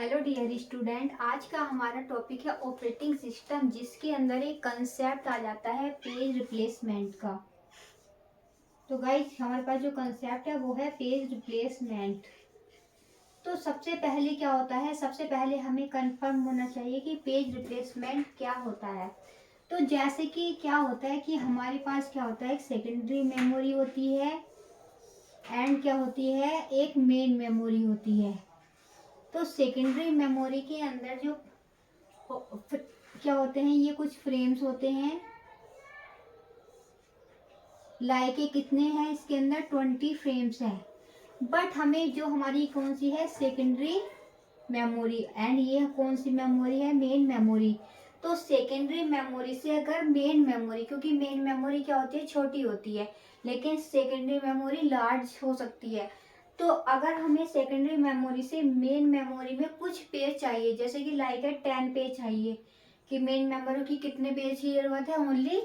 Hello dear student, आज का हमारा टॉपिक है ऑपरेटिंग सिस्टम, जिसके अंदर एक कंसेप्ट आ जाता है पेज रिप्लेसमेंट का। तो गाइस, हमारे पास जो कंसेप्ट है वो है पेज रिप्लेसमेंट। तो सबसे पहले क्या होता है, सबसे पहले हमें कंफर्म होना चाहिए कि पेज रिप्लेसमेंट क्या होता है। तो जैसे कि क्या होता है कि हमारे पास क्या होता है, एक सेकेंडरी मेमोरी होती है एंड क्या होती है, एक मेन मेमोरी होती है। तो सेकेंडरी मेमोरी के अंदर जो क्या होते हैं, ये कुछ फ्रेम्स होते हैं। लाइक के कितने हैं इसके अंदर, 20 फ्रेम्स हैं। बट हमें जो हमारी कौन सी है, सेकेंडरी मेमोरी, एंड ये कौन सी मेमोरी है, मेन मेमोरी। तो सेकेंडरी मेमोरी से अगर मेन मेमोरी, क्योंकि मेन मेमोरी क्या होती है, छोटी होती है, लेकिन सेकेंडरी मेमोरी लार्ज हो सकती है। तो अगर हमें सेकेंडरी मेमोरी से मेन मेमोरी में कुछ पेज चाहिए, जैसे कि लाइक है 10 पेज चाहिए, कि मेन मेमोरी की कितने पेज की जरूरत है, ओनली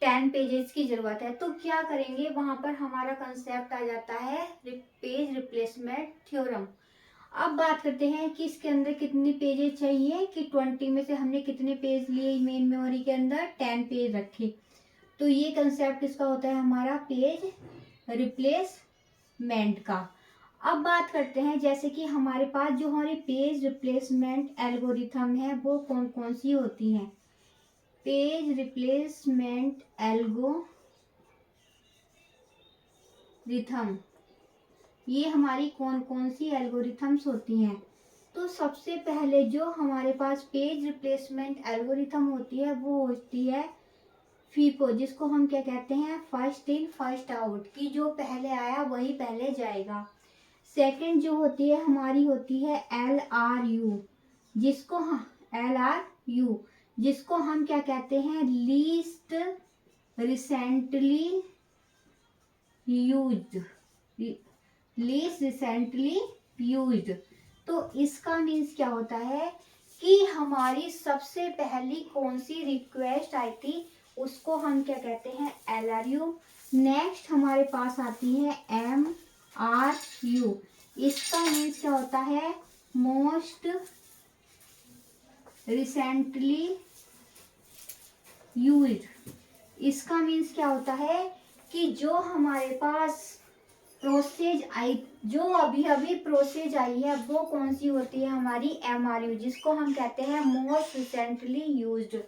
10 पेजेस की जरूरत है। तो क्या करेंगे, वहां पर हमारा कंसेप्ट आ जाता है पेज रिप्लेसमेंट थ्योरम। अब बात करते हैं कि इसके अंदर कितने पेजेस चाहिए, कि 20 में से हमने कितने पेज लिए, मेन मेमोरी के अंदर 10 पेज रखे। तो ये कंसेप्ट किसका होता है, हमारा पेज रिप्लेसमेंट का। अब बात करते हैं, जैसे कि हमारे पास जो हमारी पेज रिप्लेसमेंट एल्गोरिथम है वो कौन कौन सी होती हैं। पेज रिप्लेसमेंट एल्गोरिथम, ये हमारी कौन कौन सी एल्गोरिथम्स होती हैं। तो सबसे पहले जो हमारे पास पेज रिप्लेसमेंट एल्गोरिथम होती है वो होती है फीफो, जिसको हम क्या कहते हैं, फर्स्ट इन फर्स्ट आउट, की जो पहले आया वही पहले जाएगा। सेकंड जो होती है हमारी होती है LRU, जिसको LRU, जिसको हम क्या कहते हैं, least recently used, least recently used. तो इसका मीन्स क्या होता है कि हमारी सबसे पहली कौन सी रिक्वेस्ट आई थी उसको हम क्या कहते हैं, LRU। नेक्स्ट हमारे पास आती है MRU, इसका मीन्स क्या होता है, मोस्ट रिसेंटली यूज्ड। इसका मीन्स क्या होता है कि जो हमारे पास प्रोसेज आई, जो अभी अभी प्रोसेज आई है वो कौन सी होती है, हमारी MRU, जिसको हम कहते हैं most recently used.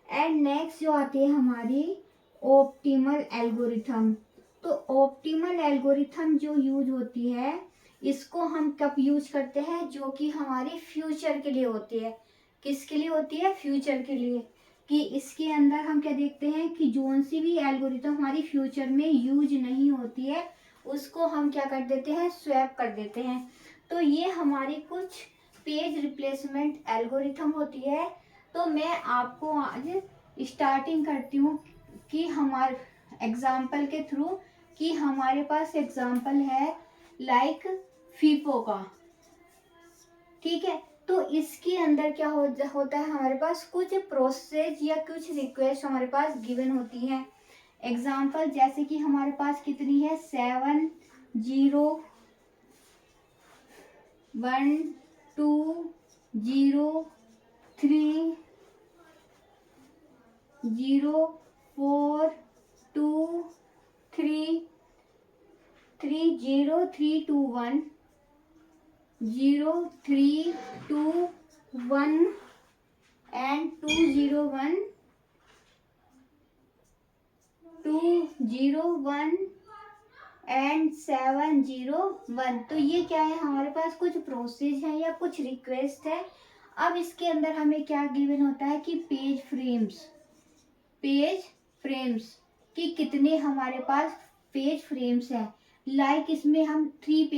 And next जो आती है हमारी ऑप्टिमल एल्गोरिथम। तो ऑप्टिमल एल्गोरिथम जो यूज होती है, इसको हम कब यूज करते हैं, जो कि हमारी फ्यूचर के लिए होती है। किसके लिए होती है, फ्यूचर के लिए। कि इसके अंदर हम क्या देखते हैं कि जोन सी भी एल्गोरिथम हमारी फ्यूचर में यूज नहीं होती है, उसको हम क्या कर देते हैं, स्वैप कर देते हैं। तो ये हमारी कुछ पेज रिप्लेसमेंट एल्गोरिथम होती है। तो मैं आपको आज स्टार्टिंग करती हूँ कि हमारे एग्जाम्पल के थ्रू, कि हमारे पास एग्जाम्पल है लाइक फीफो का। ठीक है, तो इसके अंदर क्या होता है, हमारे पास कुछ प्रोसेस या कुछ रिक्वेस्ट हमारे पास गिवन होती है। एग्जाम्पल जैसे कि हमारे पास कितनी है, 7 0 1 2 0 3 0 4 2 3 3 0 3 2 1 0 3 2 1 and 2 0 1 2 0 1 एंड 7 0 1। तो ये क्या है, हमारे पास कुछ प्रोसेस है या कुछ रिक्वेस्ट है। अब इसके अंदर हमें क्या गिवन होता है कि पेज फ्रेम्स कि कितने हमारे पास पेज फ्रेम्स है। लाइक इसमें हम 3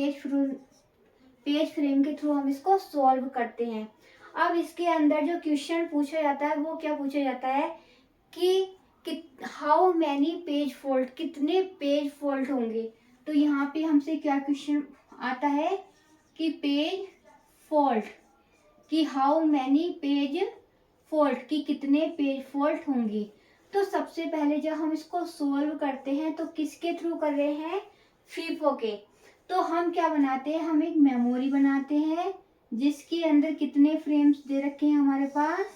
पेज फ्रेम के थ्रू हम इसको सॉल्व करते हैं। अब इसके अंदर जो क्वेश्चन पूछा जाता है वो क्या पूछा जाता है कि हाउ मैनी पेज फॉल्ट, कितने पेज फॉल्ट होंगे। तो यहाँ पे हमसे क्या क्वेश्चन आता है कि पेज फॉल्ट, कि हाउ मैनी पेज फॉल्ट, कि कितने पेज फॉल्ट होंगे। तो सबसे पहले जब हम इसको सोल्व करते हैं तो किसके थ्रू कर रहे हैं, फीफो के। तो हम क्या बनाते हैं, हम एक मेमोरी बनाते हैं जिसके अंदर कितने फ्रेम्स दे रखे हैं हमारे पास?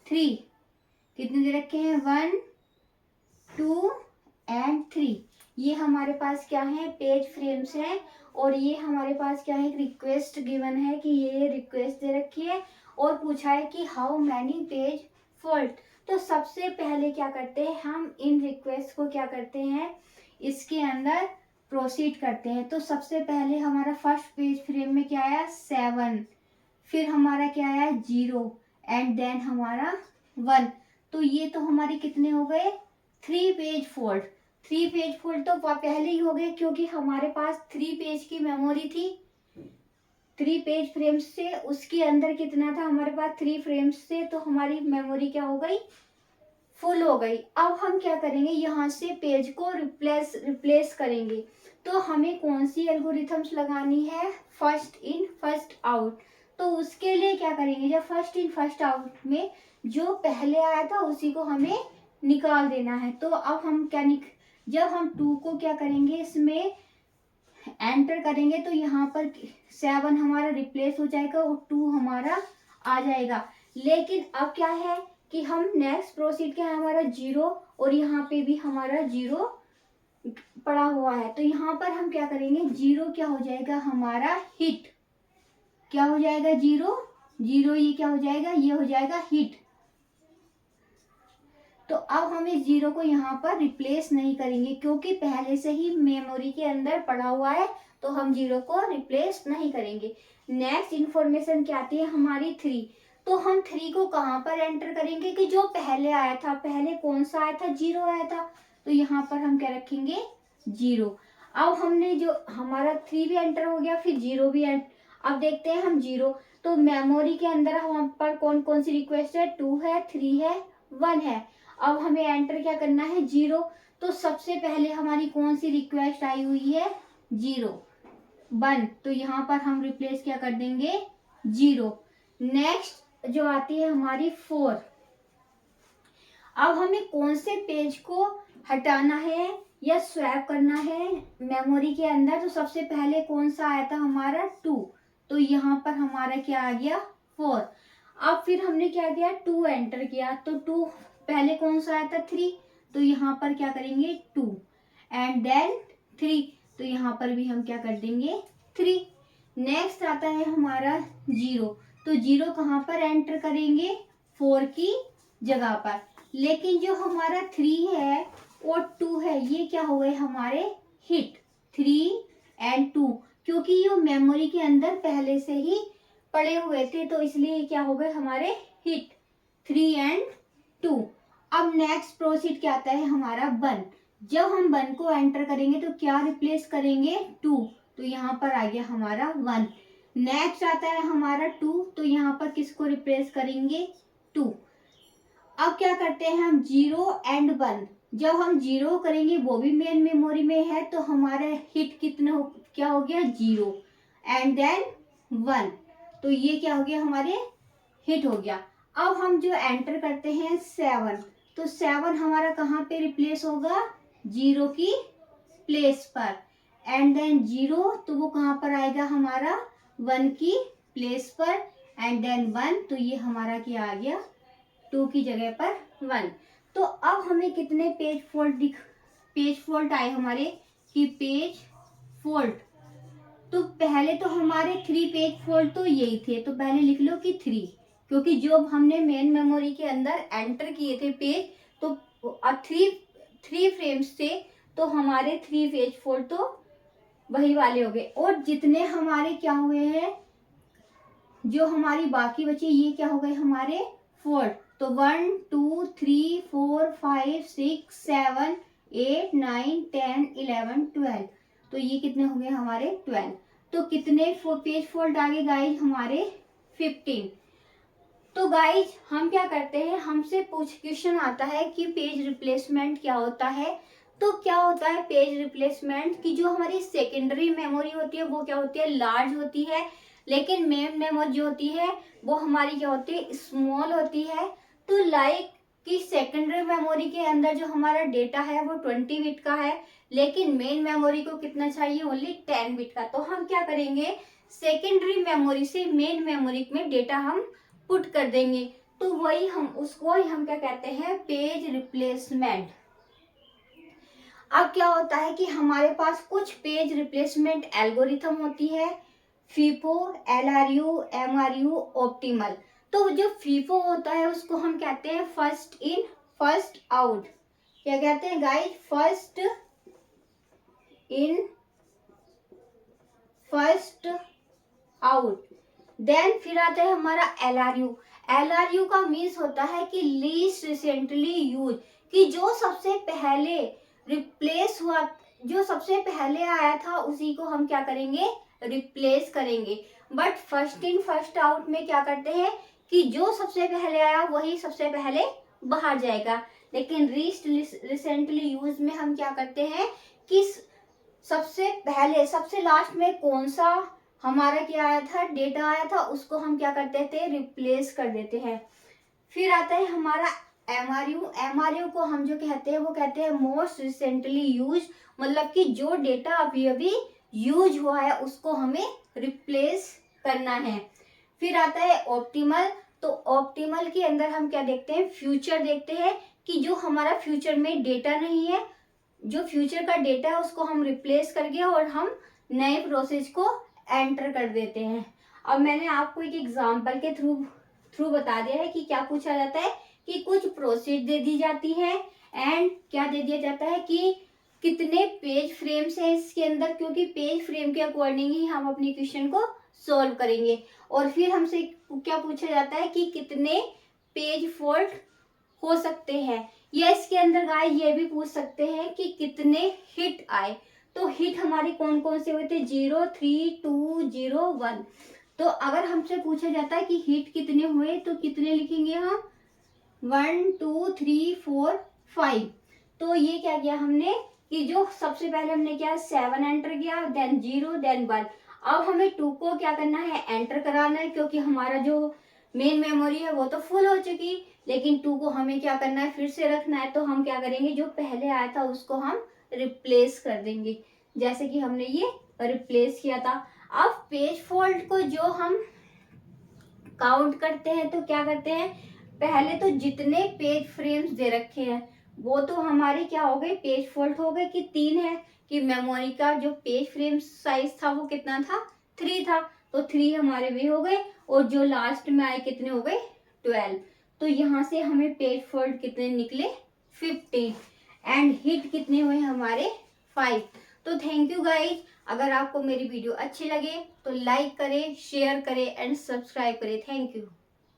3। कितने दे रखे हैं? 1, 2 एंड 3। ये हमारे पास क्या है? पेज फ्रेम्स हैं। और ये हमारे पास क्या है? एक रिक्वेस्ट गिवन है कि ये रिक्वेस्ट दे रखी है और पूछा है कि हाउ मैनी पेज फॉल्ट। तो सबसे पहले क्या करते हैं हम? इन रिक्वेस्ट को क्या करते हैं? इसके अंदर प्रोसीड करते हैं। तो सबसे पहले हमारा फर्स्ट पेज फ्रेम में क्या आया? 7। फिर हमारा क्या आया? 0 एंड देन हमारा 1। तो ये तो हमारे कितने हो गए? 3 पेज फॉल्ट। 3 पेज फॉल्ट तो पहले ही हो गए क्योंकि हमारे पास 3 पेज की मेमोरी थी। 3 पेज फ्रेम्स से उसके अंदर कितना था हमारे पास? 3 फ्रेम्स से। तो हमारी मेमोरी क्या हो गई? फुल हो गई। अब हम क्या करेंगे? यहाँ से पेज को रिप्लेस करेंगे। तो हमें कौन सी एल्गोरिथम्स लगानी है? First in first out. तो उसके लिए क्या करेंगे? जब फर्स्ट इन फर्स्ट आउट में जो पहले आया था उसी को हमें निकाल देना है। तो अब हम क्या जब हम 2 को क्या करेंगे? इसमें एंटर करेंगे तो यहाँ पर 7 हमारा रिप्लेस हो जाएगा और 2 हमारा आ जाएगा। लेकिन अब क्या है कि हम नेक्स्ट प्रोसीड क्या है हमारा? 0 और यहाँ पे भी हमारा 0 पड़ा हुआ है। तो यहाँ पर हम क्या करेंगे? 0 क्या हो जाएगा हमारा? हिट। क्या हो जाएगा? 0 0 ये क्या हो जाएगा? ये हो जाएगा हिट। तो अब हम इस 0 को यहाँ पर रिप्लेस नहीं करेंगे क्योंकि पहले से ही मेमोरी के अंदर पड़ा हुआ है। तो हम 0 को रिप्लेस नहीं करेंगे। नेक्स्ट इंफॉर्मेशन क्या आती है हमारी? 3। तो हम 3 को कहाँ पर एंटर करेंगे कि जो पहले आया था? पहले कौन सा आया था? 0 आया था। तो यहाँ पर हम क्या रखेंगे? 0। अब हमने जो हमारा 3 भी एंटर हो गया, फिर 0 भी अब देखते हैं हम 0। तो मेमोरी के अंदर हम पर कौन कौन सी रिक्वेस्ट है? 2 है, 3 है, 1 है। अब हमें एंटर क्या करना है? 0। तो सबसे पहले हमारी कौन सी रिक्वेस्ट आई हुई है? 0 1। तो यहाँ पर हम रिप्लेस क्या कर देंगे? 0। नेक्स्ट जो आती है हमारी 4। अब हमें कौन से पेज को हटाना है या स्वैप करना है मेमोरी के अंदर? तो सबसे पहले कौन सा आया था हमारा? 2। तो यहाँ पर हमारा क्या आ गया? 4। अब फिर हमने क्या किया? 2 एंटर किया। तो 2 पहले कौन सा आया था? 3। तो यहाँ पर क्या करेंगे? 2 एंड देन 3। तो यहाँ पर भी हम क्या कर देंगे? 3। नेक्स्ट आता है हमारा 0। तो 0 कहाँ पर एंटर करेंगे? 4 की जगह पर। लेकिन जो हमारा 3 है और 2 है ये क्या हो गए हमारे? हिट। 3 एंड 2 क्योंकि ये मेमोरी के अंदर पहले से ही पड़े हुए थे तो इसलिए क्या हो गए हमारे? हिट। 3 एंड 2। अब नेक्स्ट प्रोसीड क्या आता है हमारा? 1। जब हम 1 को एंटर करेंगे तो क्या रिप्लेस करेंगे? 2। तो यहाँ पर आ गया हमारा 1। नेक्स्ट आता है हमारा 2। तो यहाँ पर किसको रिप्लेस करेंगे? 2। अब क्या करते हैं हम? 0 एंड 1। जब हम 0 करेंगे वो भी मेन मेमोरी में है तो हमारा हिट कितना क्या हो गया? 0 एंड देन 1। तो ये क्या हो गया हमारे? हिट हो गया। अब हम जो एंटर करते हैं 7। तो 7 हमारा कहाँ पे रिप्लेस होगा? 0 की प्लेस पर। एंड देन 0 तो वो कहाँ पर आएगा हमारा? 1 की प्लेस पर। एंड देन 1 तो ये हमारा क्या आ गया? 2 की जगह पर 1। तो अब हमें कितने पेज फॉल्ट आए हमारे? कि पेज फॉल्ट तो पहले तो हमारे 3 पेज फॉल्ट तो यही थे। तो पहले लिख लो कि 3 क्योंकि जो हमने मेन मेमोरी के अंदर एंटर किए थे पेज तो 3 फ्रेम्स थे तो हमारे 3 पेज फॉल्ट तो वही वाले हो गए। और जितने हमारे क्या हुए हैं जो हमारी बाकी बची ये क्या हो गए हमारे? फॉल्ट। तो 1 2 3 4 5 6 7 8 9 10 11 12। तो ये कितने हो गए हमारे? 12। तो कितने पेज फॉल्ट आ गए गाइज हमारे? 15। तो गाइज हम क्या करते हैं? हमसे क्वेश्चन आता है कि पेज रिप्लेसमेंट क्या होता है। तो क्या होता है पेज रिप्लेसमेंट? कि जो हमारी सेकेंडरी मेमोरी होती है वो क्या होती है? लार्ज होती है। लेकिन मेन मेमोरी जो होती है वो हमारी क्या होती है? स्मॉल होती है। तो लाइक कि सेकेंडरी मेमोरी के अंदर जो हमारा डेटा है वो 20 बिट का है लेकिन मेन मेमोरी को कितना चाहिए? ओनली 10 बिट का। तो हम क्या करेंगे? सेकेंडरी मेमोरी से मेन मेमोरी में डेटा हम पुट कर देंगे। तो वही हम क्या कहते हैं, पेज रिप्लेसमेंट। अब क्या होता है कि हमारे पास कुछ पेज रिप्लेसमेंट एल्गोरिथम होती है, फीफो, एलआरयू, एमआरयू, ऑप्टिमल। तो जो फीफो होता है उसको हम कहते हैं फर्स्ट इन फर्स्ट आउट। क्या कहते हैं guys, first in first out. Then फिर आता है हमारा एलआरयू। एलआरयू का मीन्स होता है कि लीस्ट रिसेंटली यूज, कि जो सबसे पहले रिप्लेस हुआ, जो सबसे पहले आया था उसी को हम क्या करेंगे, रिप्लेस करेंगे। But first in first out में क्या करते हैं कि जो सबसे पहले आया वही सबसे पहले बाहर जाएगा। लेकिन लीस्ट रिसेंटली यूज में हम क्या करते हैं कि सबसे पहले सबसे लास्ट में कौन सा हमारा क्या आया था, डेटा आया था, उसको हम क्या करते थे, रिप्लेस कर देते हैं। फिर आता है हमारा एमआरयू। एमआरयू को हम जो कहते हैं वो कहते हैं मोस्ट रिसेंटली यूज, मतलब कि जो डेटा अभी अभी यूज हुआ है उसको हमें रिप्लेस करना है। फिर आता है ऑप्टिमल। तो ऑप्टिमल के अंदर हम क्या देखते हैं, फ्यूचर देखते हैं, कि जो हमारा फ्यूचर में डेटा नहीं है, जो फ्यूचर का डेटा है उसको हम रिप्लेस करके और हम नए प्रोसेस को एंटर कर देते हैं। अब मैंने आपको एक एग्जांपल के थ्रू बता दिया है कि क्या पूछा जाता है, कि कुछ प्रोसेस दे दी जाती है एंड क्या दे दिया जाता है कि कितने पेज फ्रेम्स है इसके अंदर, क्योंकि पेज फ्रेम के अकॉर्डिंग ही हम अपनी क्वेश्चन को सॉल्व करेंगे। और फिर हमसे क्या पूछा जाता है कि कितने पेज फॉल्ट हो सकते हैं, या इसके अंदर गाइस ये भी पूछ सकते हैं कि कितने हिट आए। तो हिट हमारे कौन कौन से हुए थे, 0, 3, 2, 0, 1। तो अगर हमसे पूछा जाता है कि हिट कितने हुए तो कितने लिखेंगे हम, 1, 2, 3, 4, 5। तो ये क्या किया हमने कि जो सबसे पहले हमने क्या 7 एंटर किया, देन 0, देन 1। अब हमें 2 को क्या करना है, एंटर कराना है, क्योंकि हमारा जो मेन मेमोरी है वो तो फुल हो चुकी, लेकिन 2 को हमें क्या करना है, फिर से रखना है। तो हम क्या करेंगे, जो पहले आया था उसको हम रिप्लेस कर देंगे, जैसे कि हमने ये रिप्लेस किया था। अब पेज फॉल्ट को जो हम काउंट करते हैं तो क्या करते हैं, पहले तो जितने पेज फ्रेम्स दे रखे हैं वो तो हमारे क्या हो गए, पेज फॉल्ट हो गए, कि 3 है, कि मेमोरी का जो पेज फ्रेम साइज था वो कितना था, 3 था, तो 3 हमारे भी हो गए। और जो लास्ट में आए कितने हो गए, 12। तो यहाँ से हमें पेज फॉल्ट कितने निकले, 15। एंड हिट कितने हुए हमारे, 5। तो थैंक यू गाइज। अगर आपको मेरी वीडियो अच्छी लगे तो लाइक करें, शेयर करें एंड सब्सक्राइब करें। Thank you.